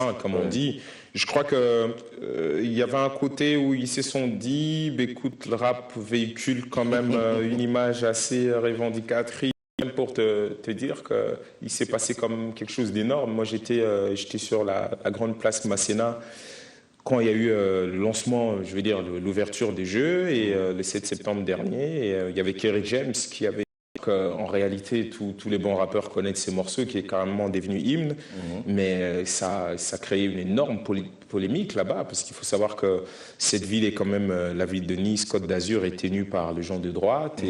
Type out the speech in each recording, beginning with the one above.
saint, comme on dit. Je crois que il y avait un côté où ils se sont dit, bah, écoute, le rap véhicule quand même une image assez revendicatrice. Pour te dire qu'il s'est passé comme quelque chose d'énorme. Moi, j'étais sur la grande place Masséna quand il y a eu le lancement, je veux dire, l'ouverture des Jeux, et le 7 septembre dernier, et, il y avait Kerry James qui avait en réalité, tous les bons rappeurs connaissent ces morceaux qui est carrément devenu hymne, mais ça a créé une énorme polémique là-bas, parce qu'il faut savoir que cette ville est quand même, la ville de Nice, Côte d'Azur, est tenue par les gens de droite,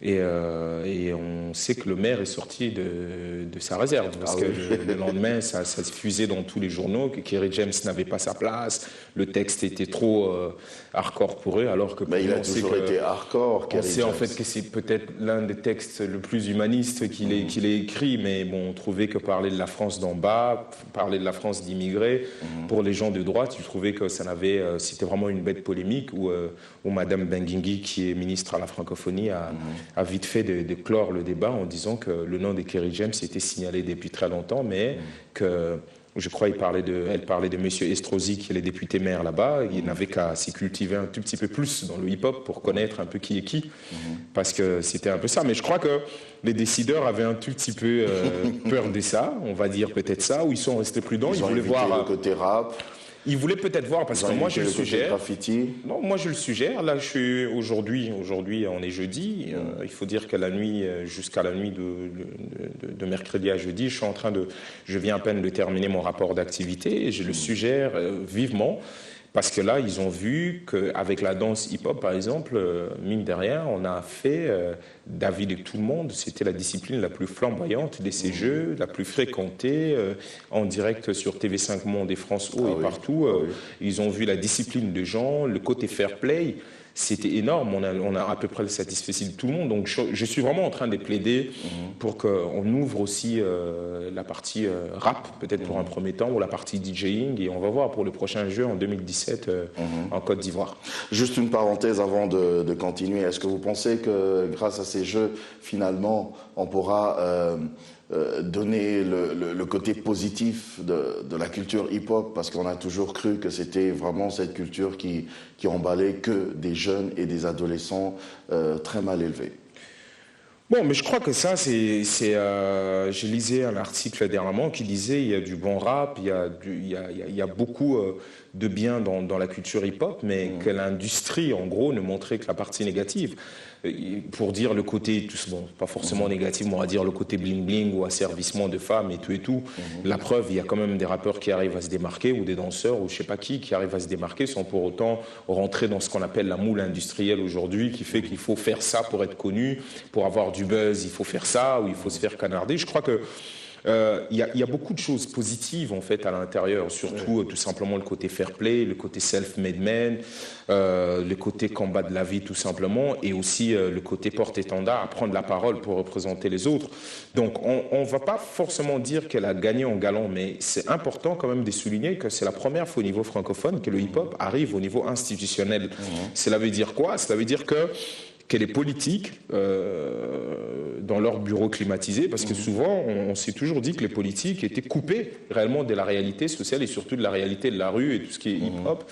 et on sait que le maire est sorti de sa réserve, parce que le lendemain, ça diffusait dans tous les journaux que Kerry James n'avait pas sa place, le texte était trop hardcore pour eux, alors que il a toujours été hardcore. On sait en fait que c'est peut-être l'un des textes le plus humaniste qu'il ait écrit, mais bon, on trouvait que parler de la France d'en bas, parler de la France d'immigrés, pour les gens de droite, ils trouvaient que c'était vraiment une bête polémique où Madame Benguigui, qui est ministre à la francophonie, a vite fait de clore le débat en disant que le nom de Kerry James était signalé depuis très longtemps, mais que, je crois, elle parlait de M. Estrosi, qui est le député maire là-bas. Il n'avait qu'à s'y cultiver un tout petit peu plus dans le hip-hop pour connaître un peu qui est qui, parce que c'était un peu ça. Mais je crois que les décideurs avaient un tout petit peu peur de ça, on va dire peut-être ça, ou ils sont restés prudents. Ils voulaient voir le côté rap. Ils voulaient peut-être voir, parce que moi je le suggère. Graffiti. Non, moi je le suggère. Là, aujourd'hui, on est jeudi. Il faut dire que la nuit, jusqu'à la nuit de mercredi à jeudi, je viens à peine de terminer mon rapport d'activité, et je le suggère vivement. Parce que là, ils ont vu qu'avec la danse hip-hop, par exemple, mine de rien, on a fait, d'avis de tout le monde, c'était la discipline la plus flamboyante de ces Jeux, la plus fréquentée, en direct sur TV5 Monde et France O et partout. Ils ont vu la discipline de gens, le côté fair play. C'était énorme, on a à peu près satisfait tout le monde. Donc je suis vraiment en train de plaider pour qu'on ouvre aussi la partie rap, peut-être pour un premier temps, ou la partie DJing, et on va voir pour le prochain jeu en 2017 en Côte d'Ivoire. Juste une parenthèse avant de continuer. Est-ce que vous pensez que grâce à ces jeux, finalement, on pourra donner le côté positif de la culture hip-hop, parce qu'on a toujours cru que c'était vraiment cette culture qui emballait que des jeunes et des adolescents très mal élevés? Bon, mais je crois que ça, je lisais un article dernièrement qui disait il y a du bon rap, il y a beaucoup de bien dans la culture hip-hop, mais que l'industrie, en gros, ne montrait que la partie négative. Pour dire le côté, bon, pas forcément négatif, mais on va dire le côté bling-bling ou asservissement de femmes et tout et tout. La preuve, il y a quand même des rappeurs qui arrivent à se démarquer, ou des danseurs, ou je sais pas qui arrivent à se démarquer sans pour autant rentrer dans ce qu'on appelle la moule industrielle aujourd'hui, qui fait qu'il faut faire ça pour être connu, pour avoir du buzz, il faut faire ça, ou il faut se faire canarder. Je crois que il y a beaucoup de choses positives en fait à l'intérieur, surtout tout simplement le côté fair play, le côté self-made man, le côté combat de la vie tout simplement, et aussi le côté porte-étendard, à prendre la parole pour représenter les autres. Donc on va pas forcément dire qu'elle a gagné en galant, mais c'est important quand même de souligner que c'est la première fois au niveau francophone que le hip-hop arrive au niveau institutionnel. Cela veut dire quoi? Cela veut dire que les politiques, dans leur bureau climatisé, parce que souvent, on s'est toujours dit que les politiques étaient coupés réellement de la réalité sociale et surtout de la réalité de la rue et tout ce qui est hip-hop.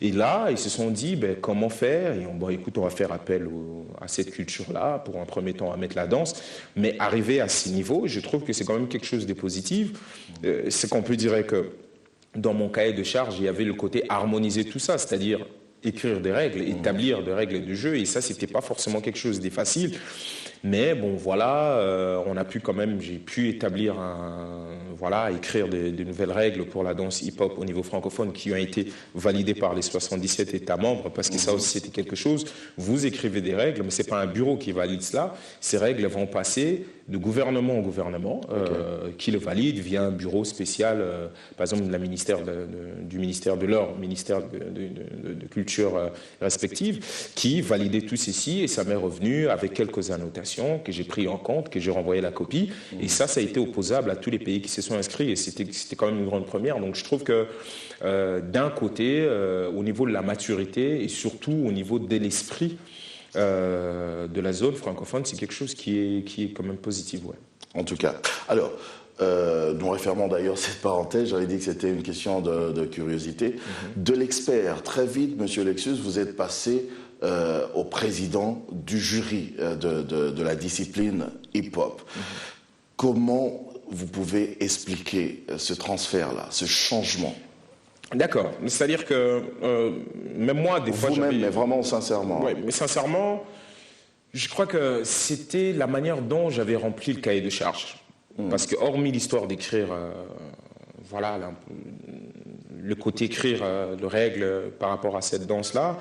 Et là, ils se sont dit, ben, comment faire? Et écoute, on va faire appel à cette culture-là, pour un premier temps à mettre la danse, mais arriver à ce niveau, je trouve que c'est quand même quelque chose de positif. C'est qu'on peut dire que dans mon cahier de charge, il y avait le côté harmoniser tout ça, c'est-à-dire écrire des règles, établir des règles de jeu, et ça, c'était pas forcément quelque chose de facile. Mais bon, voilà, j'ai pu établir écrire de nouvelles règles pour la danse hip-hop au niveau francophone qui ont été validées par les 77 États membres, parce que ça aussi c'était quelque chose. Vous écrivez des règles, mais c'est pas un bureau qui valide cela. Ces règles vont passer de gouvernement en gouvernement, qui le valide via un bureau spécial, par exemple du ministère de leur ministère de culture respective, qui validait tout ceci, et ça m'est revenu avec quelques annotations que j'ai pris en compte, que j'ai renvoyé la copie, et ça a été opposable à tous les pays qui se sont inscrits, et c'était quand même une grande première. Donc je trouve que d'un côté, au niveau de la maturité et surtout au niveau de l'esprit de la zone francophone, c'est quelque chose qui est quand même positif. Ouais. En tout cas. Alors, nous refermons d'ailleurs cette parenthèse, j'avais dit que c'était une question de curiosité. De l'expert, très vite, Monsieur Lexus, vous êtes passé au président du jury de la discipline hip-hop. Comment vous pouvez expliquer ce transfert-là, ce changement? D'accord. C'est-à-dire que même moi, des fois, vous-même, mais vraiment sincèrement. Oui, mais sincèrement, je crois que c'était la manière dont j'avais rempli le cahier de charges. Parce que hormis l'histoire d'écrire, voilà, le côté écrire de règles par rapport à cette danse-là,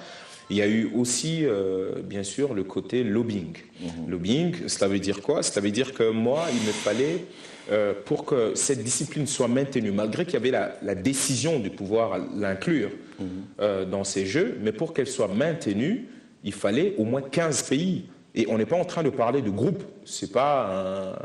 il y a eu aussi, bien sûr, le côté lobbying. Lobbying, cela veut dire quoi? Cela veut dire que moi, il me fallait, pour que cette discipline soit maintenue, malgré qu'il y avait la décision de pouvoir l'inclure dans ces jeux, mais pour qu'elle soit maintenue, il fallait au moins 15 pays. Et on n'est pas en train de parler de groupe. Ce n'est pas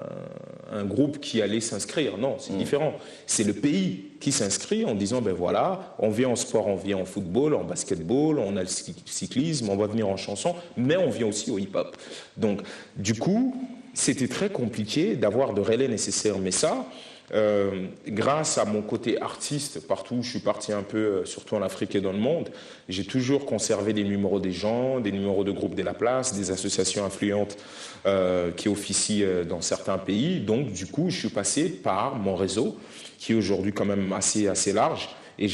un groupe qui allait s'inscrire. Non, c'est différent. C'est le pays qui s'inscrit en disant, ben voilà, on vient en sport, on vient en football, en basketball, on a le cyclisme, on va venir en chanson, mais on vient aussi au hip-hop. Donc, du coup, c'était très compliqué d'avoir de relais nécessaires. Mais ça, grâce à mon côté artiste, partout où je suis parti un peu, surtout en Afrique et dans le monde, j'ai toujours conservé des numéros des gens, des numéros de groupes de la place, des associations influentes qui officient dans certains pays. Donc, du coup, je suis passé par mon réseau, qui est aujourd'hui quand même assez large. Et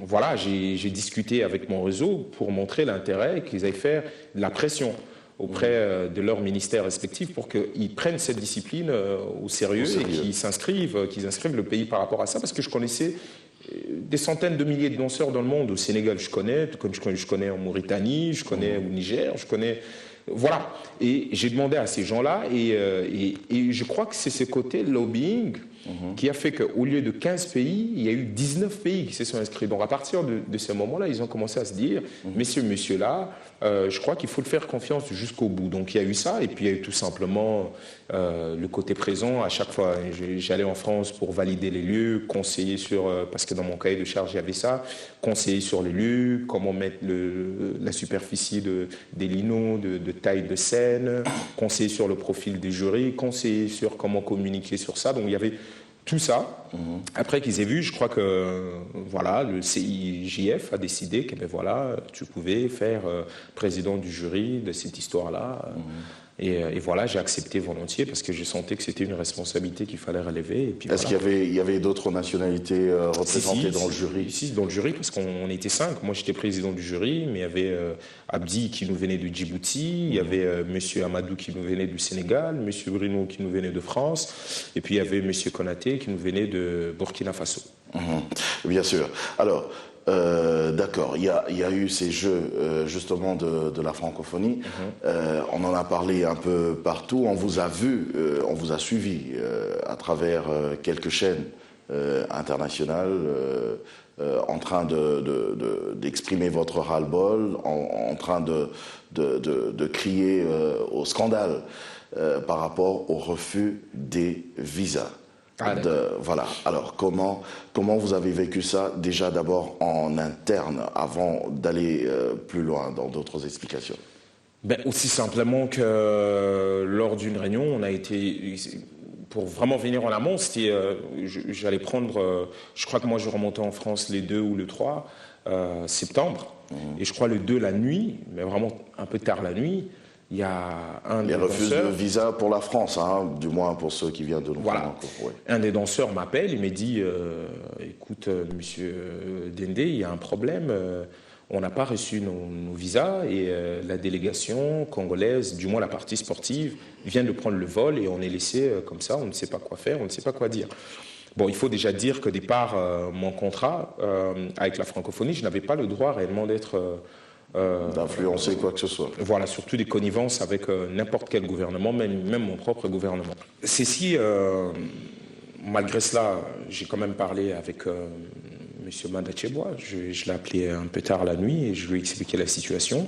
voilà, j'ai discuté avec mon réseau pour montrer l'intérêt qu'ils aillent faire de la pression auprès de leurs ministères respectifs pour qu'ils prennent cette discipline au sérieux et qu'ils inscrivent le pays par rapport à ça, parce que je connaissais des centaines de milliers de danseurs dans le monde. Au Sénégal, je connais en Mauritanie, je connais au Niger, je connais... Voilà. Et j'ai demandé à ces gens-là, et je crois que c'est ce côté lobbying qui a fait qu'au lieu de 15 pays, il y a eu 19 pays qui se sont inscrits. Donc à partir de ce moment-là, ils ont commencé à se dire, monsieur là, je crois qu'il faut le faire confiance jusqu'au bout. Donc il y a eu ça, et puis il y a eu tout simplement le côté présent. À chaque fois, j'allais en France pour valider les lieux, conseiller sur, parce que dans mon cahier de charge, il y avait ça, conseiller sur les lieux, comment mettre la superficie des linos, de taille de scène, conseiller sur le profil des jurys, conseiller sur comment communiquer sur ça. Donc il y avait tout ça. Après qu'ils aient vu, je crois que voilà, le CIJF a décidé que ben voilà, tu pouvais faire président du jury de cette histoire-là. Et voilà, j'ai accepté volontiers parce que je sentais que c'était une responsabilité qu'il fallait relever. Est-ce qu'il y avait d'autres nationalités représentées dans le jury? Ici, dans le jury, parce qu'on était 5. Moi, j'étais président du jury, mais il y avait Abdi qui nous venait du Djibouti, il y avait Monsieur Amadou qui nous venait du Sénégal, Monsieur Bruno qui nous venait de France, et puis il y avait Monsieur Konaté qui nous venait de Burkina Faso. Bien sûr. Alors, d'accord, il y a eu ces jeux justement de la francophonie. On en a parlé un peu partout. On vous a vu, on vous a suivi à travers quelques chaînes internationales en train d'exprimer votre ras-le-bol, en train de crier au scandale par rapport au refus des visas. Voilà. Alors, comment vous avez vécu ça, déjà d'abord en interne, avant d'aller plus loin dans d'autres explications? Ben, aussi simplement que lors d'une réunion, on a été... Pour vraiment venir en amont, c'était... j'allais prendre... je crois que moi, je remontais en France les 2 ou le 3 septembre. Et je crois le 2 la nuit, mais vraiment un peu tard la nuit, il y a un des danseurs... refus de visa pour la France, hein, du moins pour ceux qui viennent de nous. Voilà. Ouais. Un des danseurs m'appelle et me dit écoute, monsieur Dende, il y a un problème. On n'a pas reçu nos visas et la délégation congolaise, du moins la partie sportive, vient de prendre le vol et on est laissé comme ça. On ne sait pas quoi faire, on ne sait pas quoi dire. Bon, il faut déjà dire que départ mon contrat avec la francophonie, je n'avais pas le droit réellement d'être... d'influencer quoi que ce soit. Voilà, surtout des connivences avec n'importe quel gouvernement, même mon propre gouvernement. C'est si, malgré cela, j'ai quand même parlé avec M. Mandachebois. Je l'ai appelé un peu tard la nuit et je lui ai expliqué la situation.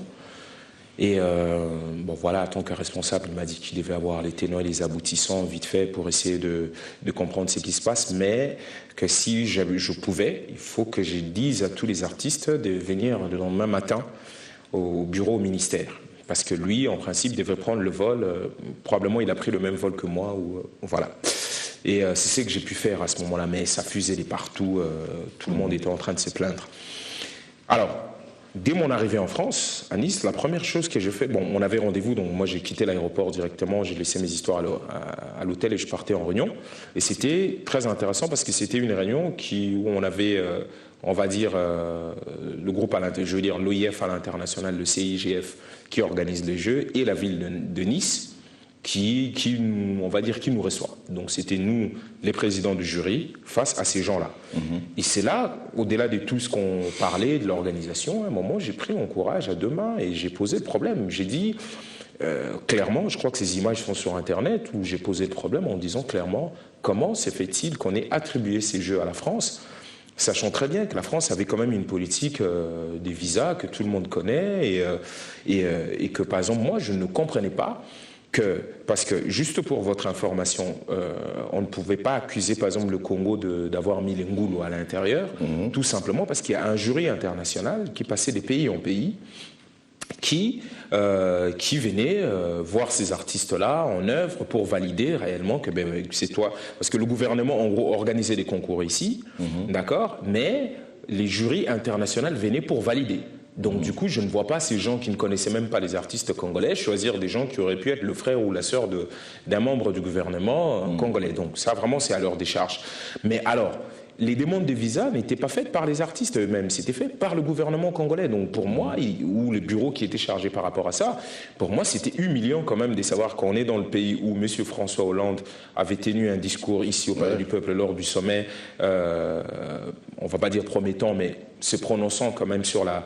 Et bon voilà, en tant que responsable, il m'a dit qu'il devait avoir les tenants et les aboutissants vite fait pour essayer de comprendre ce qui se passe, mais que si je pouvais, il faut que je dise à tous les artistes de venir le lendemain matin au bureau au ministère. Parce que lui, en principe, devait prendre le vol. Probablement, il a pris le même vol que moi. Voilà. Et c'est ce que j'ai pu faire à ce moment-là, mais ça fusait de partout, tout le monde était en train de se plaindre. Alors, dès mon arrivée en France, à Nice, la première chose que j'ai fait, bon, on avait rendez-vous, donc moi j'ai quitté l'aéroport directement, j'ai laissé mes histoires à l'hôtel et je partais en réunion. Et c'était très intéressant parce que c'était une réunion où on avait, on va dire, le groupe, je veux dire l'OIF à l'international, le CIGF qui organise les Jeux et la ville de Nice on va dire, qui nous reçoit. Donc c'était nous, les présidents du jury, face à ces gens-là. Et c'est là, au-delà de tout ce qu'on parlait, de l'organisation, à un moment, j'ai pris mon courage à deux mains et j'ai posé le problème. J'ai dit, clairement, je crois que ces images sont sur Internet, où j'ai posé le problème en disant clairement, comment se fait-il qu'on ait attribué ces Jeux à la France, sachant très bien que la France avait quand même une politique des visas que tout le monde connaît et que, par exemple, moi, je ne comprenais pas parce que, juste pour votre information, on ne pouvait pas accuser, par exemple, le Congo d'avoir mis les Ngulu à l'intérieur, tout simplement parce qu'il y a un jury international qui passait des pays en pays, qui venait voir ces artistes-là en œuvre pour valider réellement que c'est toi. Parce que le gouvernement, en gros, organisait des concours ici, d'accord, mais les jurys internationaux venaient pour valider. Donc du coup, je ne vois pas ces gens qui ne connaissaient même pas les artistes congolais choisir des gens qui auraient pu être le frère ou la sœur d'un membre du gouvernement congolais. Donc ça, vraiment, c'est à leur décharge. Mais alors, les demandes de visa n'étaient pas faites par les artistes eux-mêmes, c'était fait par le gouvernement congolais. Donc pour moi, ou le bureau qui était chargé par rapport à ça, pour moi c'était humiliant quand même de savoir qu'on est dans le pays où M. François Hollande avait tenu un discours ici au Palais du Peuple lors du sommet, on ne va pas dire promettant, mais se prononçant quand même sur la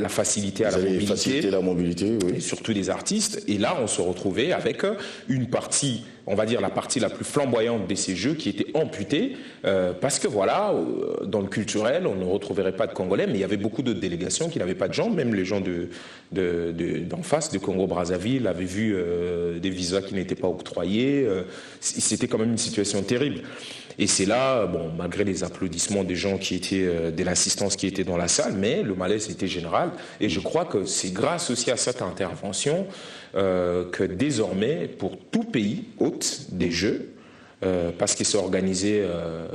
facilité à la mobilité. Faciliter la mobilité, oui. Et surtout des artistes. Et là, on se retrouvait avec une partie, on va dire la partie la plus flamboyante de ces Jeux qui était amputée, parce que voilà, dans le culturel, on ne retrouverait pas de Congolais, mais il y avait beaucoup de délégations qui n'avaient pas de gens, même les gens d'en face, de Congo-Brazzaville, avaient vu des visas qui n'étaient pas octroyés. C'était quand même une situation terrible. Et c'est là, bon, malgré les applaudissements des gens qui étaient, de l'assistance qui était dans la salle, mais le malaise était général. Et je crois que c'est grâce aussi à cette intervention que désormais, pour tout pays hôte des Jeux, parce qu'ils sont organisés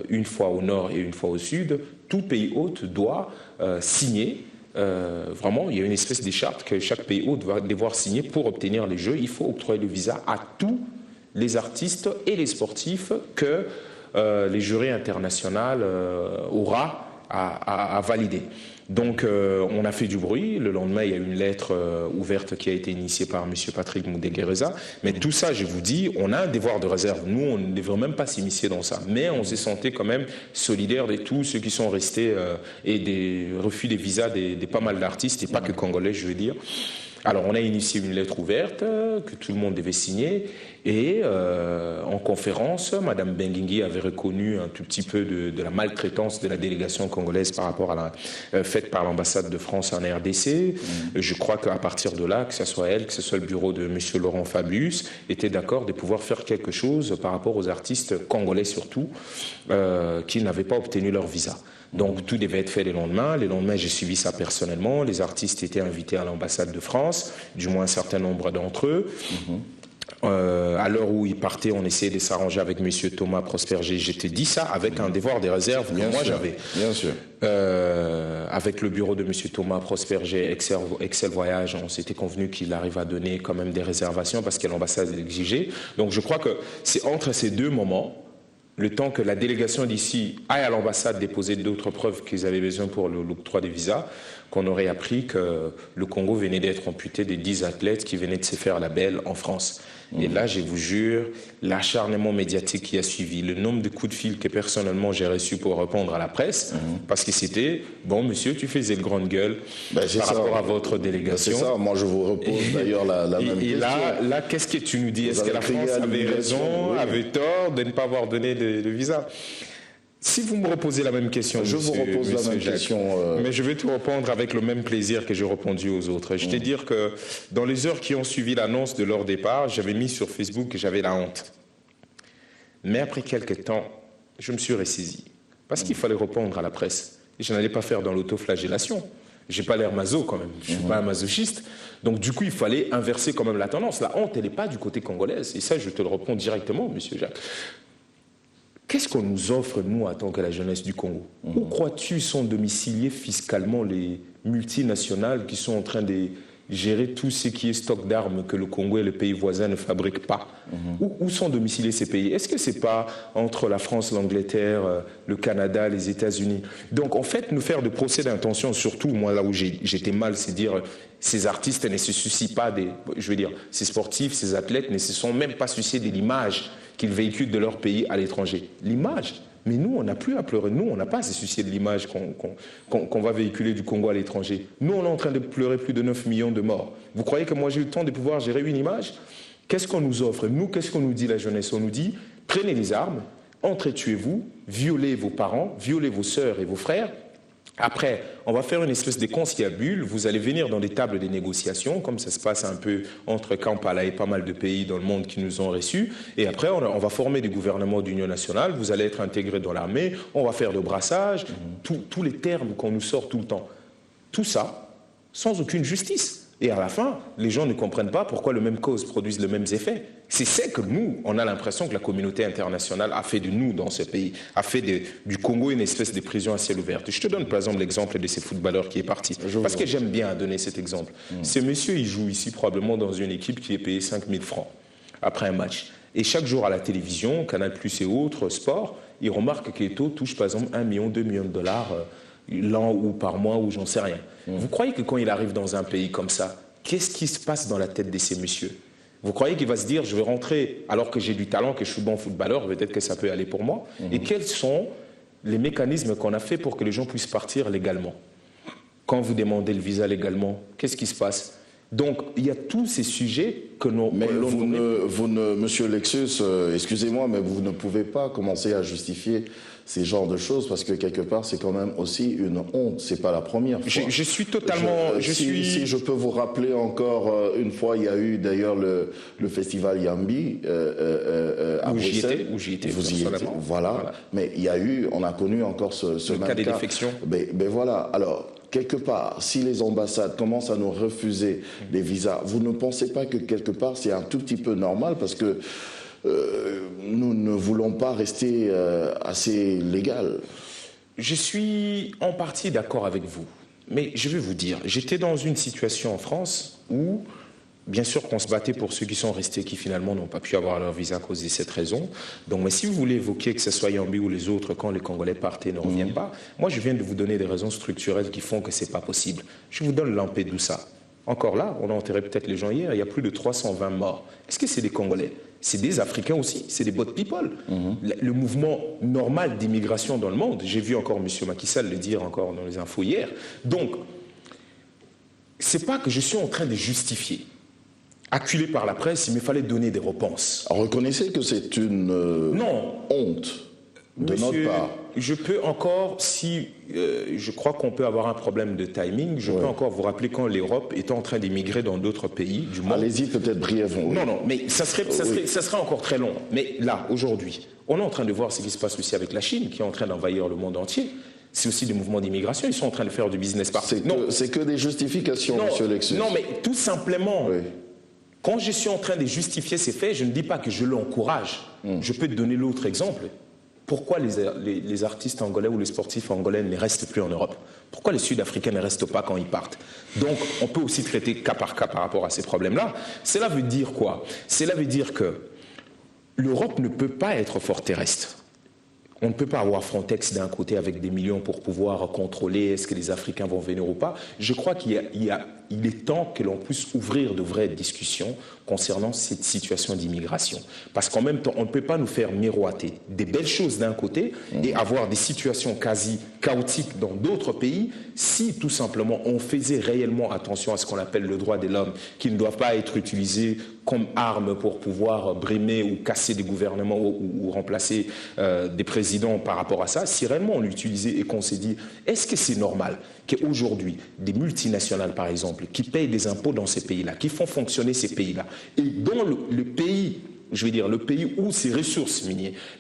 une fois au nord et une fois au sud, tout pays hôte doit signer. Vraiment, il y a une espèce de charte que chaque pays hôte va devoir signer pour obtenir les Jeux. Il faut octroyer le visa à tous les artistes et les sportifs que les jurys internationaux aura à valider. Donc on a fait du bruit. Le lendemain, il y a une lettre ouverte qui a été initiée par M. Patrick Moudeguereza. Mais tout ça, je vous dis, on a un devoir de réserve. Nous, on ne devrait même pas s'immiscer dans ça. Mais on s'est senti quand même solidaire de tous ceux qui sont restés et des refus des visas de pas mal d'artistes, et pas que congolais, je veux dire. Alors, on a initié une lettre ouverte que tout le monde devait signer et en conférence, Mme Benguingui avait reconnu un tout petit peu de la maltraitance de la délégation congolaise par rapport à faite par l'ambassade de France en RDC. Je crois qu'à partir de là, que ce soit elle, que ce soit le bureau de M. Laurent Fabius, étaient d'accord de pouvoir faire quelque chose par rapport aux artistes congolais surtout, qui n'avaient pas obtenu leur visa. Donc tout devait être fait le lendemain. Le lendemain, j'ai suivi ça personnellement. Les artistes étaient invités à l'ambassade de France, du moins un certain nombre d'entre eux. À l'heure où ils partaient, on essayait de s'arranger avec M. Thomas Prosperger. J'étais dit ça avec un devoir des réserves que moi j'avais. Bien sûr. Avec le bureau de M. Thomas Prosperger, Excel Voyage, on s'était convenu qu'il arrive à donner quand même des réservations parce que l'ambassade l'exigeait. Donc je crois que c'est entre ces deux moments, le temps que la délégation d'ici aille à l'ambassade déposer d'autres preuves qu'ils avaient besoin pour l'octroi des visas, qu'on aurait appris que le Congo venait d'être amputé des 10 athlètes qui venaient de se faire la belle en France. Et là, je vous jure, l'acharnement médiatique qui a suivi, le nombre de coups de fil que personnellement j'ai reçus pour répondre à la presse, parce que c'était, bon monsieur, tu faisais le grande gueule par rapport à votre délégation. C'est ça, moi je vous repose d'ailleurs la même question. Et là, qu'est-ce que tu nous dis? Est-ce que la France avait raison, avait tort de ne pas avoir donné de visa? Si vous me reposez la même question, je vous repose la même question. Mais je vais te répondre avec le même plaisir que j'ai répondu aux autres. Je vais te dire que dans les heures qui ont suivi l'annonce de leur départ, j'avais mis sur Facebook que j'avais la honte. Mais après quelques temps, je me suis ressaisi. Parce qu'il fallait répondre à la presse. Et je n'allais pas faire dans l'autoflagellation. J'ai pas l'air maso quand même. Je suis pas un masochiste. Donc du coup, il fallait inverser quand même la tendance. La honte, elle n'est pas du côté congolais. Et ça, je te le réponds directement, monsieur Jacques. qu'est-ce qu'on nous offre, nous, en tant que la jeunesse du Congo? Où crois-tu sont domiciliés fiscalement les multinationales qui sont en train de gérer tout ce qui est stock d'armes que le Congo et les pays voisins ne fabriquent pas? Où sont domiciliés ces pays? Est-ce que ce n'est pas entre la France, l'Angleterre, le Canada, les États-Unis? Donc, en fait, nous faire de procès d'intention, surtout, moi, là où j'étais mal, c'est dire ces artistes ne se soucient pas ces sportifs, ces athlètes ne se sont même pas souciés de l'image qu'ils véhiculent de leur pays à l'étranger. L'image. Mais nous, on n'a plus à pleurer. Nous, on n'a pas à se soucier de l'image qu'on va véhiculer du Congo à l'étranger. Nous, on est en train de pleurer plus de 9 millions de morts. Vous croyez que moi, j'ai eu le temps de pouvoir gérer une image? Qu'est-ce qu'on nous offre? Nous, qu'est-ce qu'on nous dit, la jeunesse? On nous dit, prenez les armes, entretuez-vous, violez vos parents, violez vos sœurs et vos frères. Après, on va faire une espèce de conciliabule, vous allez venir dans des tables de négociations, comme ça se passe un peu entre Kampala et pas mal de pays dans le monde qui nous ont reçus, et après on va former des gouvernements d'union nationale, vous allez être intégrés dans l'armée, on va faire le brassage, tous les termes qu'on nous sort tout le temps. Tout ça, sans aucune justice. Et à la fin, les gens ne comprennent pas pourquoi les mêmes causes produisent les mêmes effets. C'est ce que nous, on a l'impression que la communauté internationale a fait de nous dans ce pays, a fait du Congo une espèce de prison à ciel ouvert. Je te donne par exemple l'exemple de ce footballeur qui est parti, parce que j'aime bien donner cet exemple. Ce monsieur, il joue ici probablement dans une équipe qui est payée 5 000 francs après un match. Et chaque jour à la télévision, Canal+ et autres, sport, il remarque qu'Eto'o touche par exemple 1 million, 2 millions de dollars l'an ou par mois ou j'en sais rien. Vous croyez que quand il arrive dans un pays comme ça, qu'est-ce qui se passe dans la tête de ces messieurs? Vous croyez qu'il va se dire, je vais rentrer alors que j'ai du talent, que je suis bon footballeur, peut-être que ça peut aller pour moi? Et quels sont les mécanismes qu'on a fait pour que les gens puissent partir légalement? Quand vous demandez le visa légalement, qu'est-ce qui se passe? Donc, il y a tous ces sujets que nous... Mais Monsieur Lexus, excusez-moi, mais vous ne pouvez pas commencer à justifier ces genres de choses parce que quelque part, c'est quand même aussi une honte. C'est pas la première fois. Je suis totalement... Si je peux vous rappeler encore une fois, il y a eu d'ailleurs le festival Yambi à Bruxelles. Où j'y étais. Vous y étiez, voilà. Mais il y a eu, on a connu encore ce même cas des défections. Mais voilà, alors... Quelque part, si les ambassades commencent à nous refuser des visas, vous ne pensez pas que quelque part c'est un tout petit peu normal parce que nous ne voulons pas rester assez légal? Je suis en partie d'accord avec vous, mais je vais vous dire, j'étais dans une situation en France où, bien sûr qu'on se battait pour ceux qui sont restés, qui finalement n'ont pas pu avoir leur visa à cause de cette raison. Donc, mais si vous voulez évoquer que ce soit Yambi ou les autres, quand les Congolais partent et ne reviennent pas, moi je viens de vous donner des raisons structurelles qui font que c'est pas possible. Je vous donne Lampedusa. Encore là, on a enterré peut-être les gens hier, il y a plus de 320 morts. Est-ce que c'est des Congolais? C'est des Africains aussi, c'est des boat people. Le mouvement normal d'immigration dans le monde, j'ai vu encore M. Macky Sall le dire encore dans les infos hier. Donc, c'est pas que je suis en train de justifier. Acculé par la presse, il me fallait donner des réponses. Reconnaissez que c'est une honte de notre part. Je peux encore, si je crois qu'on peut avoir un problème de timing, je peux encore vous rappeler quand l'Europe était en train d'immigrer dans d'autres pays du monde. Allez-y peut-être brièvement. Non, mais ça serait encore très long. Mais là, aujourd'hui, on est en train de voir ce qui se passe aussi avec la Chine, qui est en train d'envahir le monde entier. C'est aussi des mouvements d'immigration, ils sont en train de faire du business partout. C'est que des justifications, monsieur Lexus. Non, mais tout simplement... Quand je suis en train de justifier ces faits, je ne dis pas que je l'encourage. Je peux te donner l'autre exemple. Pourquoi les artistes angolais ou les sportifs angolais ne restent plus en Europe? Pourquoi les Sud-Africains ne restent pas quand ils partent? Donc, on peut aussi traiter cas par cas par rapport à ces problèmes-là. Cela veut dire quoi? Cela veut dire que l'Europe ne peut pas être fort terrestre. On ne peut pas avoir Frontex d'un côté avec des millions pour pouvoir contrôler est-ce que les Africains vont venir ou pas. Je crois qu'il est temps que l'on puisse ouvrir de vraies discussions concernant cette situation d'immigration. Parce qu'en même temps, on ne peut pas nous faire miroiter des belles choses d'un côté et avoir des situations quasi chaotiques dans d'autres pays si tout simplement on faisait réellement attention à ce qu'on appelle le droit de l'homme, qui ne doivent pas être utilisés comme arme pour pouvoir brimer ou casser des gouvernements ou remplacer des présidents par rapport à ça. Si réellement on l'utilisait et qu'on s'est dit, est-ce que c'est normal qu'aujourd'hui, des multinationales par exemple, qui payent des impôts dans ces pays-là, qui font fonctionner ces pays-là, et dans le pays, je veux dire, le pays où ces ressources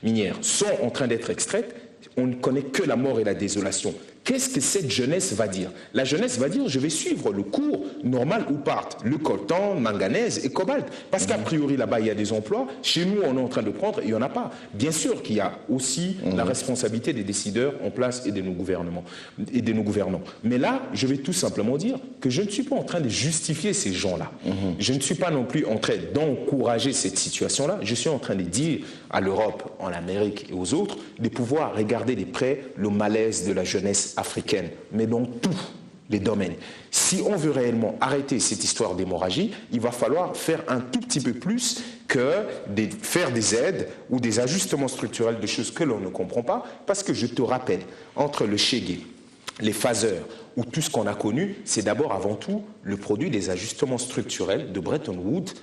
minières sont en train d'être extraites, on ne connaît que la mort et la désolation. Qu'est-ce que cette jeunesse va dire? La jeunesse va dire, je vais suivre le cours normal où partent le coltan, manganèse et cobalt. Parce qu'a priori, là-bas, il y a des emplois. Chez nous, on est en train de prendre, il n'y en a pas. Bien sûr qu'il y a aussi la responsabilité des décideurs en place et de nos gouvernements. Mais là, je vais tout simplement dire que je ne suis pas en train de justifier ces gens-là. Je ne suis pas non plus en train d'encourager cette situation-là. Je suis en train de dire à l'Europe, en Amérique et aux autres, de pouvoir regarder de près le malaise de la jeunesse africaine, mais dans tous les domaines. Si on veut réellement arrêter cette histoire d'hémorragie, il va falloir faire un tout petit peu plus que faire des aides ou des ajustements structurels de choses que l'on ne comprend pas, parce que je te rappelle, entre le Chegué, les phaseurs ou tout ce qu'on a connu, c'est d'abord avant tout le produit des ajustements structurels de Bretton Woods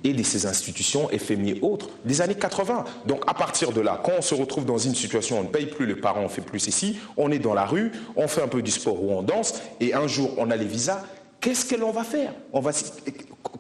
et de ces institutions FMI et autres des années 80. Donc à partir de là, quand on se retrouve dans une situation où on ne paye plus les parents, on ne fait plus ici, on est dans la rue, on fait un peu du sport ou on danse, et un jour on a les visas, qu'est-ce que l'on va faire?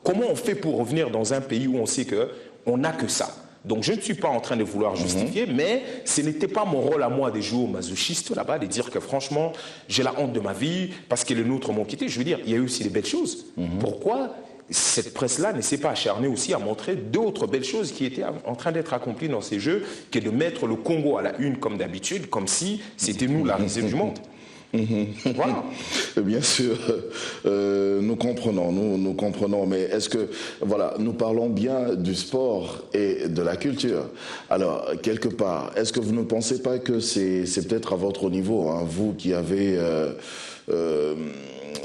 Comment on fait pour revenir dans un pays où on sait qu'on n'a que ça? Donc je ne suis pas en train de vouloir justifier, mais ce n'était pas mon rôle à moi de jouer au masochiste là-bas, de dire que franchement, j'ai la honte de ma vie parce que les nôtres m'ont quitté. Je veux dire, il y a eu aussi des belles choses. Pourquoi cette presse-là ne s'est pas acharnée aussi à montrer d'autres belles choses qui étaient en train d'être accomplies dans ces jeux que de mettre le Congo à la une comme d'habitude, comme si c'était nous la risée du monde? Voilà. Bien sûr, nous comprenons, mais est-ce que, voilà, nous parlons bien du sport et de la culture. Alors, quelque part, est-ce que vous ne pensez pas que c'est peut-être à votre niveau, hein, vous qui avez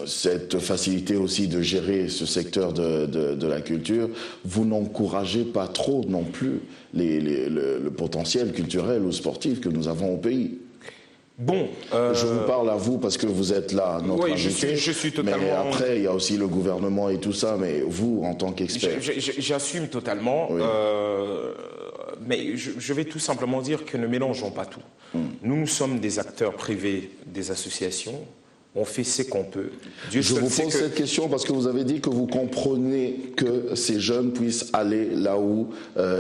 cette facilité aussi de gérer ce secteur de la culture, vous n'encouragez pas trop non plus le potentiel culturel ou sportif que nous avons au pays? Bon, je vous parle à vous parce que vous êtes là, notre invité. Je suis totalement... Mais après, il y a aussi le gouvernement et tout ça, mais vous, en tant qu'expert... J'assume totalement, oui. Mais je vais tout simplement dire que ne mélangeons pas tout. Nous sommes des acteurs privés des associations. On fait ce qu'on peut. Je vous pose cette question parce que vous avez dit que vous comprenez que ces jeunes puissent aller là où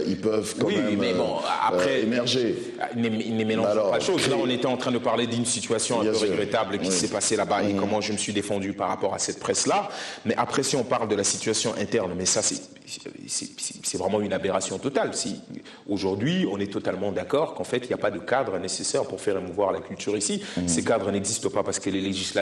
ils peuvent quand même mais bon, après, émerger. Ils ne mélangent pas de choses. Là, on était en train de parler d'une situation un peu regrettable qui s'est passée là-bas et comment je me suis défendu par rapport à cette presse-là. Mais après, si on parle de la situation interne, mais ça, c'est vraiment une aberration totale. Aujourd'hui, on est totalement d'accord qu'en fait, il n'y a pas de cadre nécessaire pour faire émouvoir la culture ici. Ces cadres n'existent pas parce que les législateurs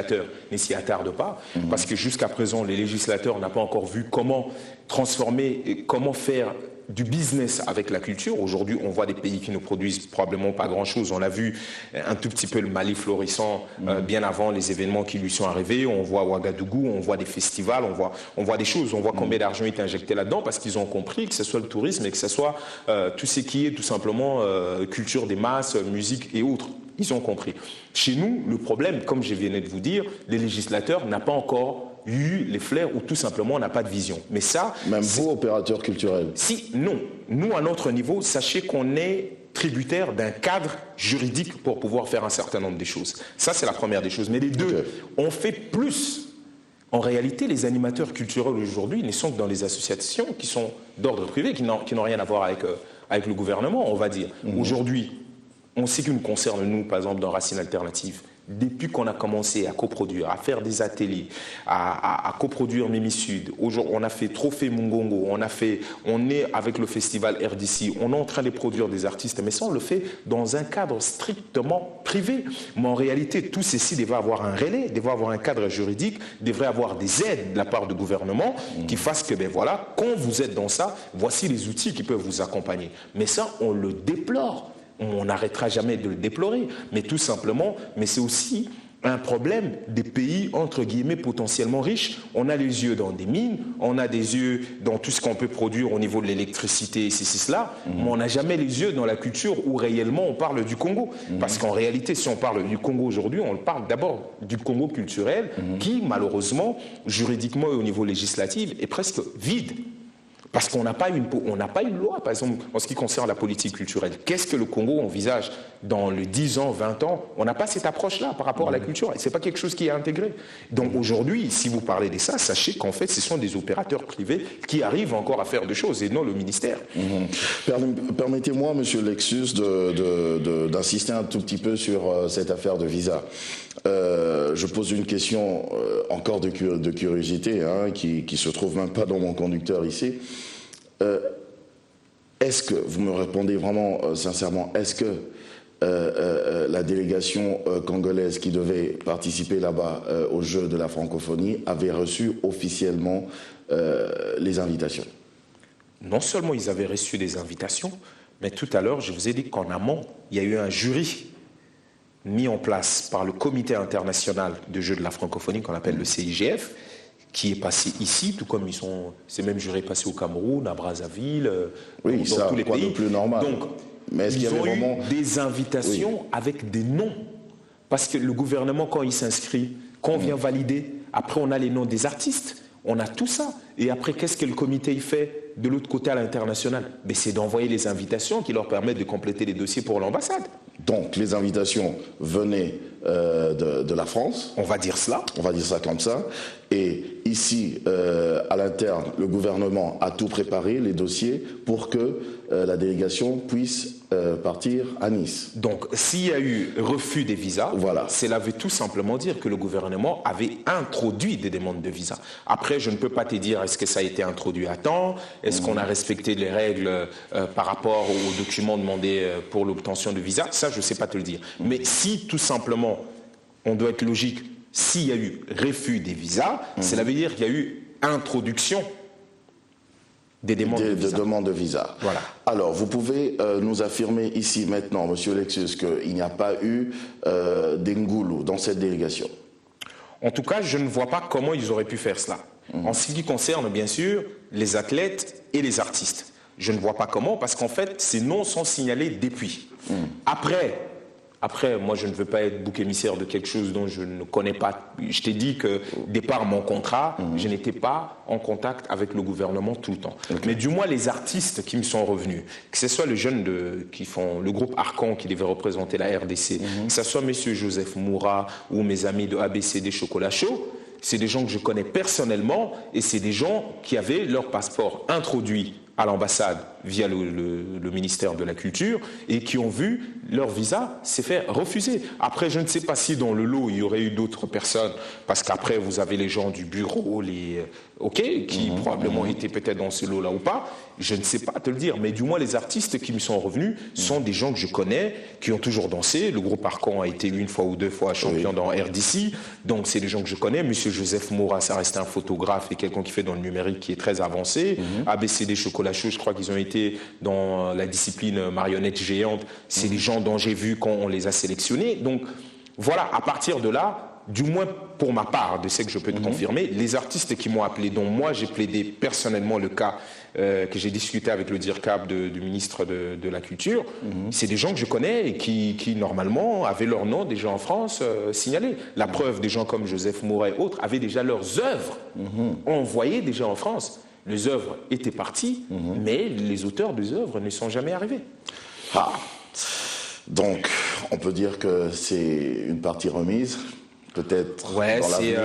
ne s'y attardent pas, parce que jusqu'à présent, les législateurs n'ont pas encore vu comment transformer et comment faire du business avec la culture. Aujourd'hui, on voit des pays qui ne produisent probablement pas grand-chose. On a vu un tout petit peu le Mali florissant bien avant les événements qui lui sont arrivés. On voit Ouagadougou, on voit des festivals, on voit des choses. On voit combien d'argent est injecté là-dedans parce qu'ils ont compris que ce soit le tourisme et que ce soit tout ce qui est tout simplement culture des masses, musique et autres. Ils ont compris. Chez nous, le problème, comme je venais de vous dire, les législateurs n'ont pas encore eu les flairs ou tout simplement on n'a pas de vision. Mais ça... Même vous, opérateurs culturels? Non. Nous, à notre niveau, sachez qu'on est tributaire d'un cadre juridique pour pouvoir faire un certain nombre de choses. Ça, c'est la première des choses. Mais les deux, on fait plus. En réalité, les animateurs culturels aujourd'hui ne sont que dans les associations qui sont d'ordre privé, qui n'ont rien à voir avec le gouvernement, on va dire. Aujourd'hui, on sait qu'il nous concerne, nous, par exemple, dans Racine Alternative, depuis qu'on a commencé à coproduire, à faire des ateliers, à coproduire Mimi Sud, on a fait Trophée Mungongo, on est avec le festival RDC, on est en train de produire des artistes, mais ça on le fait dans un cadre strictement privé. Mais en réalité, tout ceci devrait avoir un relais, devrait avoir un cadre juridique, devrait avoir des aides de la part du gouvernement qui fassent que, ben voilà, quand vous êtes dans ça, voici les outils qui peuvent vous accompagner. Mais ça, on le déplore. On n'arrêtera jamais de le déplorer, mais tout simplement, mais c'est aussi un problème des pays, entre guillemets, potentiellement riches. On a les yeux dans des mines, on a des yeux dans tout ce qu'on peut produire au niveau de l'électricité, cela, mais on n'a jamais les yeux dans la culture où réellement on parle du Congo. Parce qu'en réalité, si on parle du Congo aujourd'hui, on parle d'abord du Congo culturel qui, malheureusement, juridiquement et au niveau législatif, est presque vide. Parce qu'on n'a pas une loi, par exemple, en ce qui concerne la politique culturelle. Qu'est-ce que le Congo envisage dans les 10 ans, 20 ans? On n'a pas cette approche-là par rapport à la culture. Et ce n'est pas quelque chose qui est intégré. Donc aujourd'hui, si vous parlez de ça, sachez qu'en fait, ce sont des opérateurs privés qui arrivent encore à faire des choses et non le ministère. Permettez-moi, Monsieur Lexus, d'insister un tout petit peu sur cette affaire de visa. Je pose une question encore de curiosité, hein, qui se trouve même pas dans mon conducteur ici. Est-ce que, vous me répondez vraiment sincèrement, est-ce que la délégation congolaise qui devait participer là-bas aux Jeux de la francophonie avait reçu officiellement les invitations? Non seulement ils avaient reçu des invitations, mais tout à l'heure, je vous ai dit qu'en amont, il y a eu un jury mis en place par le Comité international de Jeux de la francophonie, qu'on appelle le CIGF, qui est passé ici, tout comme ces mêmes jurés passés au Cameroun, à Brazzaville, oui, dans tous les pays. Plus normal. Donc, mais ils ont eu des invitations avec des noms. Parce que le gouvernement, quand il s'inscrit, quand on vient valider, après on a les noms des artistes, on a tout ça. Et après, qu'est-ce que le comité il fait de l'autre côté à l'international? C'est d'envoyer les invitations qui leur permettent de compléter les dossiers pour l'ambassade. Donc les invitations venaient de la France. On va dire cela. On va dire ça comme ça. Et ici, à l'interne, le gouvernement a tout préparé, les dossiers, pour que la délégation puisse partir à Nice. Donc s'il y a eu refus des visas, voilà. Cela veut tout simplement dire que le gouvernement avait introduit des demandes de visa. Après, je ne peux pas te dire est-ce que ça a été introduit à temps, est-ce qu'on a respecté les règles par rapport aux documents demandés pour l'obtention de visa. Ça, je ne sais pas te le dire. Mais si tout simplement, on doit être logique, s'il y a eu refus des visas, cela veut dire qu'il y a eu introduction des demandes de visa. Voilà. Alors, vous pouvez nous affirmer ici maintenant, Monsieur Lexus, qu'il n'y a pas eu d'Ngoulou dans cette délégation? En tout cas, je ne vois pas comment ils auraient pu faire cela. En ce qui concerne, bien sûr, les athlètes et les artistes. Je ne vois pas comment, parce qu'en fait, ces noms sont signalés depuis. Après, moi, je ne veux pas être bouc émissaire de quelque chose dont je ne connais pas. Je t'ai dit que, départ mon contrat, je n'étais pas en contact avec le gouvernement tout le temps. Okay. Mais du moins, les artistes qui me sont revenus, que ce soit les jeunes qui font le groupe Arcan qui devait représenter la RDC, que ce soit M. Joseph Moura ou mes amis de ABCD Chocolat Chaud, c'est des gens que je connais personnellement et c'est des gens qui avaient leur passeport introduit à l'ambassade via le ministère de la Culture et qui ont vu leur visa s'est fait refuser. Après, je ne sais pas si dans le lot, il y aurait eu d'autres personnes, parce qu'après, vous avez les gens du bureau, qui probablement étaient peut-être dans ce lot-là ou pas. Je ne sais pas te le dire, mais du moins, les artistes qui me sont revenus sont des gens que je connais, qui ont toujours dansé. Le groupe Arcan a été une fois ou deux fois champion dans RDC, donc c'est des gens que je connais. Monsieur Joseph Moura, ça reste un photographe et quelqu'un qui fait dans le numérique qui est très avancé. ABCD Chocolat Chaud, je crois qu'ils ont été dans la discipline marionnette géante. C'est des gens dont j'ai vu quand on les a sélectionnés. Donc voilà, à partir de là, du moins pour ma part, de ce que je peux te confirmer, les artistes qui m'ont appelé, dont moi j'ai plaidé personnellement le cas que j'ai discuté avec le DIRCAP du ministre de la Culture, c'est des gens que je connais et qui normalement avaient leur nom déjà en France signalé. La preuve, des gens comme Joseph Moura et autres avaient déjà leurs œuvres envoyées déjà en France. Les œuvres étaient parties, mais les auteurs des œuvres ne sont jamais arrivés. Ah. Donc, on peut dire que c'est une partie remise, peut-être dans l'avenir.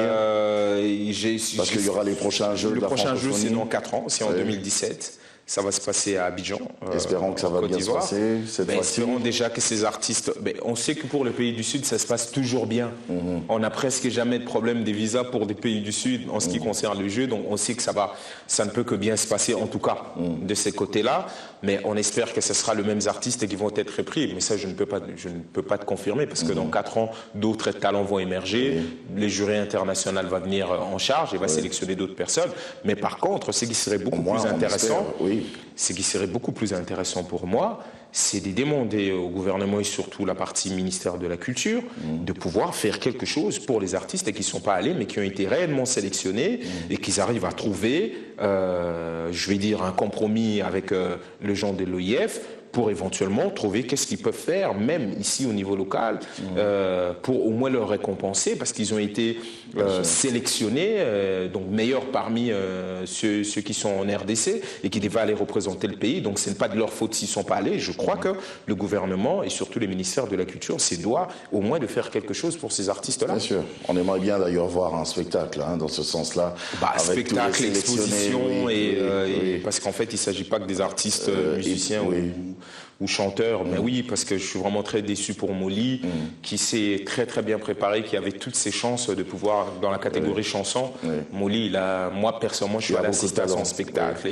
Parce qu'il y aura les prochains Jeux de la francophonie. Le prochain jeu, c'est dans 4 ans, c'est en 2017. Ça va se passer à Abidjan. Espérons que ça va bien se passer cette fois-ci. Espérons déjà que ces artistes... on sait que pour les pays du Sud, ça se passe toujours bien. On n'a presque jamais de problème des visas pour des pays du Sud en ce qui concerne le jeu. Donc on sait que ça ne peut que bien se passer, en tout cas, de ces côtés-là. Mais on espère que ce sera les mêmes artistes qui vont être repris. Mais ça, je ne peux pas te confirmer parce que dans 4 ans, d'autres talents vont émerger. Les jurys internationaux vont venir en charge et va sélectionner d'autres personnes. Mais par contre, ce qui serait beaucoup plus intéressant... Ce qui serait beaucoup plus intéressant pour moi, c'est de demander au gouvernement et surtout la partie ministère de la Culture de pouvoir faire quelque chose pour les artistes qui ne sont pas allés mais qui ont été réellement sélectionnés et qu'ils arrivent à trouver, je vais dire, un compromis avec les gens de l'OIF pour éventuellement trouver qu'est-ce qu'ils peuvent faire, même ici au niveau local, pour au moins leur récompenser, parce qu'ils ont été sélectionnés, donc meilleurs parmi ceux qui sont en RDC et qui devaient aller représenter le pays. Donc ce n'est pas de leur faute s'ils ne sont pas allés. Je crois que le gouvernement et surtout les ministères de la Culture se doit au moins de faire quelque chose pour ces artistes-là. Bien sûr. On aimerait bien d'ailleurs voir un spectacle dans ce sens-là. Spectacle, exposition, parce qu'en fait, il ne s'agit pas que des artistes musiciens ou chanteurs. Mais oui, parce que je suis vraiment très déçu pour Molly, qui s'est très très bien préparé, qui avait toutes ses chances de pouvoir, dans la catégorie chanson. Molly, moi personnellement, je suis allé assister à son spectacle.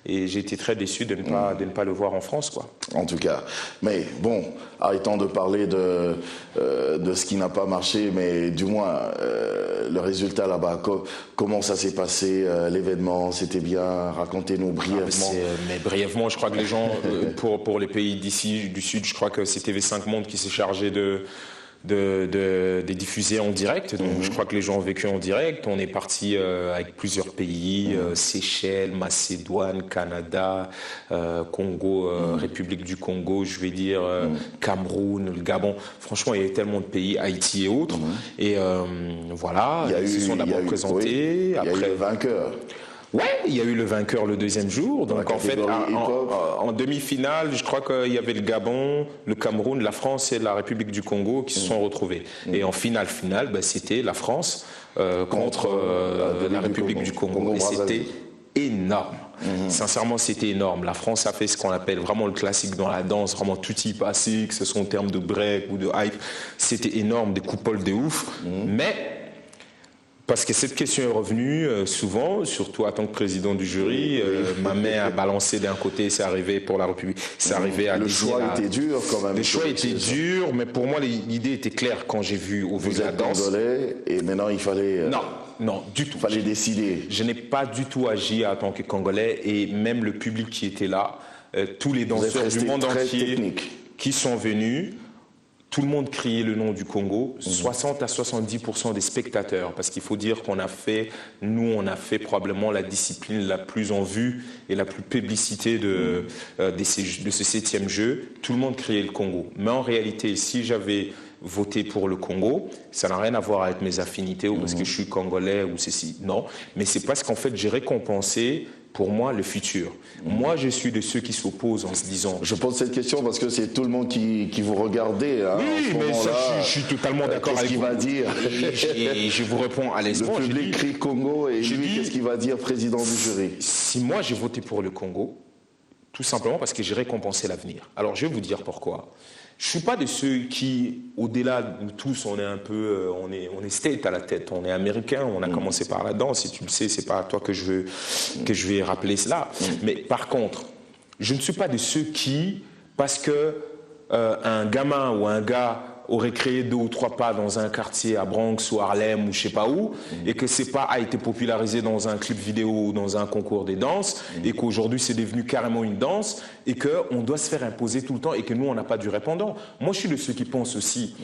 Et j'ai été très déçu de ne pas le voir en France, quoi. En tout cas. Mais bon, arrêtons de parler de ce qui n'a pas marché, mais du moins, le résultat là-bas, comment ça s'est passé, l'événement, c'était bien, racontez-nous brièvement. Mais brièvement, je crois que les gens, pour les pays d'ici, du Sud, je crois que c'est TV5 Monde qui s'est chargé de diffuser en direct. Donc je crois que les gens ont vécu en direct. On est parti avec plusieurs pays, Seychelles, Macédoine, Canada, Congo, République du Congo, je vais dire, Cameroun, le Gabon. Franchement, il y avait tellement de pays, Haïti et autres. Et voilà, ils se sont d'abord présentés. Après, il y a eu le vainqueur. Ouais, il y a eu le vainqueur le deuxième jour. Donc en fait, en demi-finale, je crois qu'il y avait le Gabon, le Cameroun, la France et la République du Congo qui se sont retrouvés. Et en finale, c'était la France contre la République du Congo. Et c'était énorme. Sincèrement, c'était énorme. La France a fait ce qu'on appelle vraiment le classique dans la danse, vraiment tout y passé, que ce soit en termes de break ou de hype. C'était énorme, des coupoles de ouf. Mais parce que cette question est revenue souvent, surtout en tant que président du jury, ma main a balancé d'un côté, c'est arrivé pour la République, c'est arrivé à... Le choix était dur quand même. Le choix était dur, mais pour moi l'idée était claire quand j'ai vu au vu de la danse. Vous êtes congolais et maintenant il fallait... Non, du tout. Il fallait décider. Je n'ai pas du tout agi en tant que Congolais et même le public qui était là, tous les danseurs du monde entier qui sont venus... Tout le monde criait le nom du Congo, 60 à 70% des spectateurs, parce qu'il faut dire qu'on a fait, on a fait probablement la discipline la plus en vue et la plus publicité de ce 7e jeu. Tout le monde criait le Congo. Mais en réalité, si j'avais voté pour le Congo, ça n'a rien à voir avec mes affinités ou parce que je suis Congolais ou ceci. Non, mais c'est parce qu'en fait, j'ai récompensé pour moi le futur. Moi, je suis de ceux qui s'opposent en se disant... Je pose cette question parce que c'est tout le monde qui vous regardait. Oui, mais ça, je suis totalement d'accord avec vous. Qu'est-ce qu'il va dire et je vous réponds à l'instant. Le public crie Congo et lui, qu'est-ce qu'il va dire, président du jury? Si moi, j'ai voté pour le Congo, tout simplement parce que j'ai récompensé l'avenir. Alors, je vais vous dire pourquoi. Je ne suis pas de ceux qui, au-delà de nous tous, on est un peu, on est state à la tête, on est américain, on a commencé par la danse, et tu le sais, c'est pas à toi que je vais rappeler cela. Mais par contre, je ne suis pas de ceux qui, parce que un gamin ou un gars aurait créé 2 ou 3 pas dans un quartier à Bronx ou Harlem ou je sais pas où, et que ces pas a été popularisé dans un clip vidéo ou dans un concours des danses, et qu'aujourd'hui c'est devenu carrément une danse, et qu'on doit se faire imposer tout le temps, et que nous on n'a pas du répondant. Moi je suis de ceux qui pensent aussi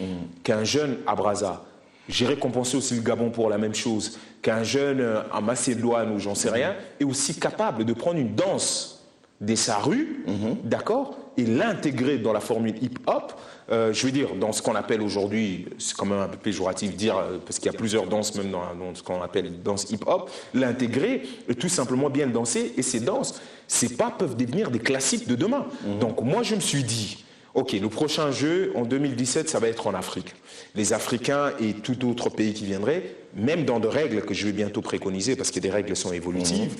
qu'un jeune à Brazza, j'ai récompensé aussi le Gabon pour la même chose, qu'un jeune à Macédoine ou j'en sais rien, est aussi capable de prendre une danse de sa rue, d'accord, et l'intégrer dans la formule hip-hop, je veux dire, dans ce qu'on appelle aujourd'hui, c'est quand même un peu péjoratif dire, parce qu'il y a plusieurs danses même dans ce qu'on appelle danse hip-hop, l'intégrer et tout simplement bien le danser, et ces danses, ces pas peuvent devenir des classiques de demain. Donc moi je me suis dit, ok, le prochain jeu en 2017, ça va être en Afrique. Les Africains et tout autre pays qui viendraient, même dans des règles que je vais bientôt préconiser, parce que des règles sont évolutives,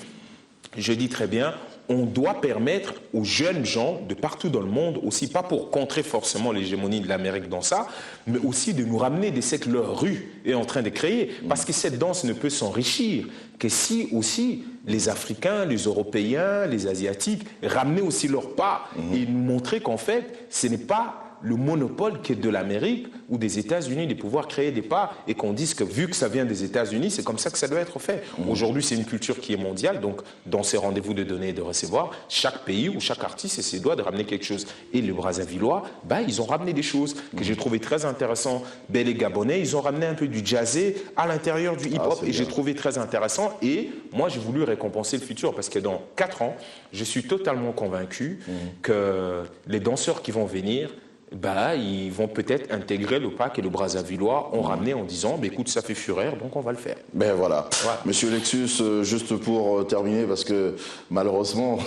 je dis très bien, on doit permettre aux jeunes gens de partout dans le monde, aussi pas pour contrer forcément l'hégémonie de l'Amérique dans ça, mais aussi de nous ramener des siècles que leur rue est en train de créer. Parce que cette danse ne peut s'enrichir que si aussi les Africains, les Européens, les Asiatiques ramenaient aussi leur pas et nous montrer qu'en fait, ce n'est pas le monopole qui est de l'Amérique ou des États-Unis de pouvoir créer des pas et qu'on dise que vu que ça vient des États-Unis, c'est comme ça que ça doit être fait. Aujourd'hui, c'est une culture qui est mondiale, donc dans ces rendez-vous de donner et de recevoir, chaque pays ou chaque artiste se doit de ramener quelque chose. Et les Brassavillois, ils ont ramené des choses que j'ai trouvé très intéressantes. Les Gabonais, ils ont ramené un peu du jazzé à l'intérieur du hip-hop et j'ai trouvé très intéressant. Et moi, j'ai voulu récompenser le futur parce que dans 4 ans, je suis totalement convaincu que les danseurs qui vont venir, ils vont peut-être intégrer le pas que les Brassavillois ont ramené en disant écoute, ça fait fureur, donc on va le faire. Ben voilà. Monsieur Lexus, juste pour terminer, parce que malheureusement,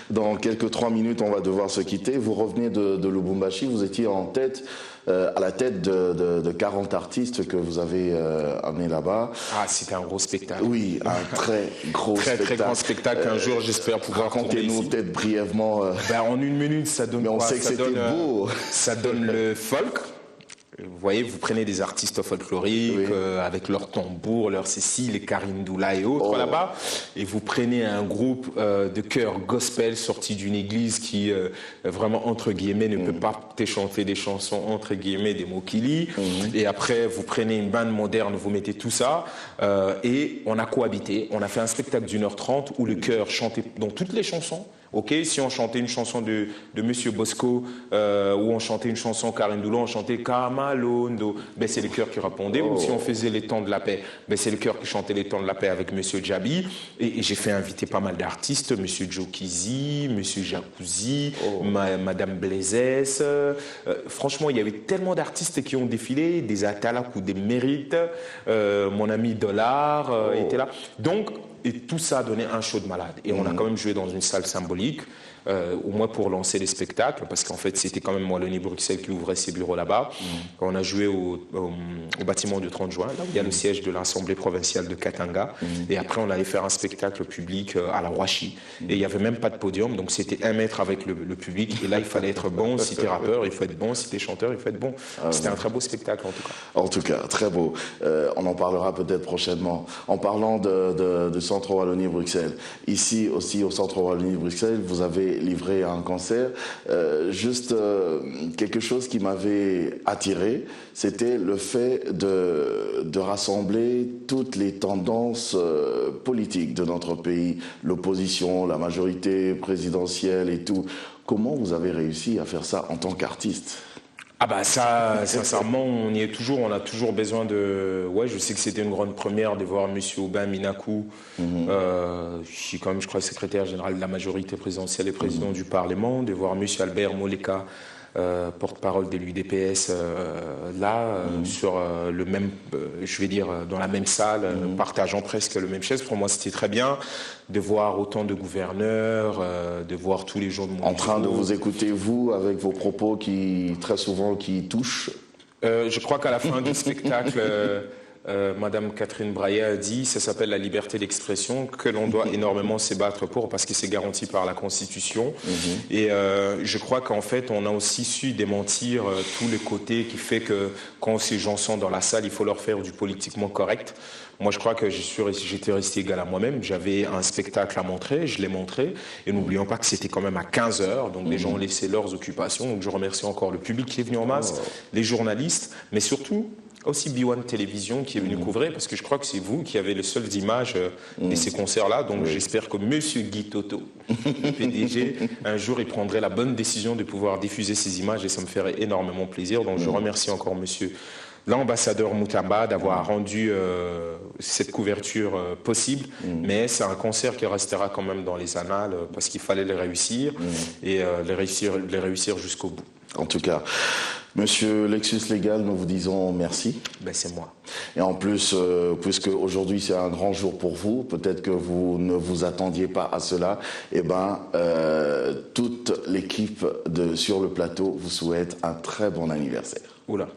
dans quelques 3 minutes, on va devoir se quitter. Vous revenez de Lubumbashi, vous étiez à la tête de 40 artistes que vous avez amenés là-bas. C'était un gros spectacle. Oui, un très gros spectacle. Très grand spectacle. Un jour, j'espère pouvoir racontez-nous peut-être brièvement. En 1 minute, ça donne. Mais on sait que c'était beau. Ça donne le folk. Vous voyez, vous prenez des artistes folkloriques avec leurs tambours, leurs cécile, les Karindoula et autres là-bas, et vous prenez un groupe de chœur gospel sorti d'une église qui, vraiment, entre guillemets, ne peut pas te chanter des chansons, entre guillemets, des mokili, et après, vous prenez une bande moderne, vous mettez tout ça, et on a cohabité. On a fait un spectacle d'1h30 où le chœur chantait dans toutes les chansons. Si on chantait une chanson de Monsieur Bosco ou on chantait une chanson Karindoula, on chantait Kamalondo, c'est le chœur qui répondait. Ou si on faisait les temps de la paix, c'est le chœur qui chantait les temps de la paix avec Monsieur Djabi. Et j'ai fait inviter pas mal d'artistes, Monsieur Joe Kizi, Monsieur Jacuzzi, Madame Blaisès. Franchement, il y avait tellement d'artistes qui ont défilé, des Atalak ou des Mérites. Mon ami Dollar était là. Donc, et tout ça a donné un show de malade. Et on a quand même joué dans une salle symbolique, au moins pour lancer les spectacles, parce qu'en fait, c'était quand même Wallonie Bruxelles qui ouvrait ses bureaux là-bas. On a joué au bâtiment du 30 juin, là où il y a le siège de l'Assemblée provinciale de Katanga. Et après, on allait faire un spectacle public à la Roachi. Et il n'y avait même pas de podium, donc c'était 1 mètre avec le public. Et là, il fallait être bon. Si t'es rappeur, il faut être bon. Si t'es chanteur, il faut être bon. C'était un très beau spectacle, en tout cas. En tout cas, très beau. On en parlera peut-être prochainement. En parlant de Centre Wallonie-Bruxelles, ici aussi au Centre Wallonie-Bruxelles, vous avez livré un concert. Quelque chose qui m'avait attiré, c'était le fait de rassembler toutes les tendances politiques de notre pays, l'opposition, la majorité présidentielle et tout. Comment vous avez réussi à faire ça en tant qu'artiste ? Ça, sincèrement, on y est toujours. On a toujours besoin de. Je sais que c'était une grande première de voir M. Aubin Minakou, qui est quand même, je crois, secrétaire général de la majorité présidentielle et président du Parlement, de voir M. Albert Moleka, porte-parole de l'UDPS, sur le même, dans la même salle, partageant presque le même chaise. Pour moi, c'était très bien de voir autant de gouverneurs, de voir tous les jours de mon en train de vous écouter, vous, avec vos propos qui, très souvent, qui touchent. Je crois qu'à la fin du spectacle, Madame Catherine Braillet a dit, ça s'appelle la liberté d'expression, que l'on doit énormément se battre pour, parce que c'est garanti par la Constitution. Et je crois qu'en fait, on a aussi su démentir tous les côtés qui fait que quand ces gens sont dans la salle, il faut leur faire du politiquement correct. Moi, je crois que j'étais resté égal à moi-même. J'avais un spectacle à montrer, je l'ai montré. Et n'oublions pas que c'était quand même à 15h, donc les gens ont laissé leurs occupations. Donc je remercie encore le public qui est venu en masse, les journalistes, mais surtout aussi B1 Télévision qui est venu couvrir, parce que je crois que c'est vous qui avez les seules images de ces concerts-là. Donc j'espère que Monsieur Guy Toto, le PDG, un jour il prendrait la bonne décision de pouvoir diffuser ces images et ça me ferait énormément plaisir. Donc je remercie encore Monsieur l'ambassadeur Moutamba d'avoir rendu cette couverture possible. Mais c'est un concert qui restera quand même dans les annales parce qu'il fallait les réussir et les réussir jusqu'au bout. En tout cas, Monsieur Lexus Légal, nous vous disons merci. C'est moi. Et en plus, puisque aujourd'hui c'est un grand jour pour vous, peut-être que vous ne vous attendiez pas à cela, toute l'équipe sur le plateau vous souhaite un très bon anniversaire. Oula.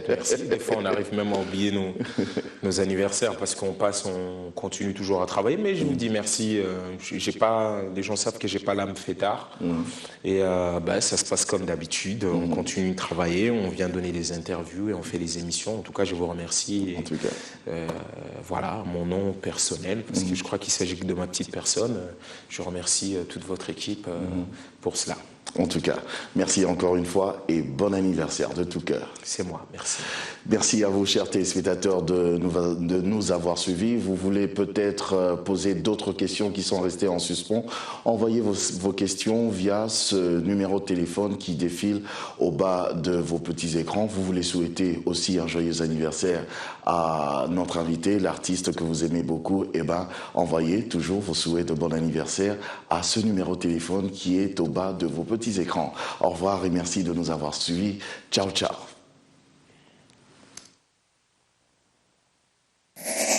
Merci. Des fois, on arrive même à oublier nos anniversaires parce qu'on continue toujours à travailler. Mais je vous dis merci. Les gens savent que j'ai pas l'âme fêtard. Et ça se passe comme d'habitude. On continue de travailler. On vient donner des interviews et on fait les émissions. En tout cas, je vous remercie. En tout cas. Voilà, mon nom personnel, parce que je crois qu'il s'agit de ma petite personne. Je remercie toute votre équipe pour cela. En tout cas, merci encore une fois et bon anniversaire de tout cœur. C'est moi, merci. Merci à vous, chers téléspectateurs, de nous avoir suivis. Vous voulez peut-être poser d'autres questions qui sont restées en suspens. Envoyez vos questions via ce numéro de téléphone qui défile au bas de vos petits écrans. Vous voulez souhaiter aussi un joyeux anniversaire à notre invité, l'artiste que vous aimez beaucoup. Eh bien, envoyez toujours vos souhaits de bon anniversaire à ce numéro de téléphone qui est au bas de vos petits écrans. Au revoir et merci de nous avoir suivis. Ciao, ciao.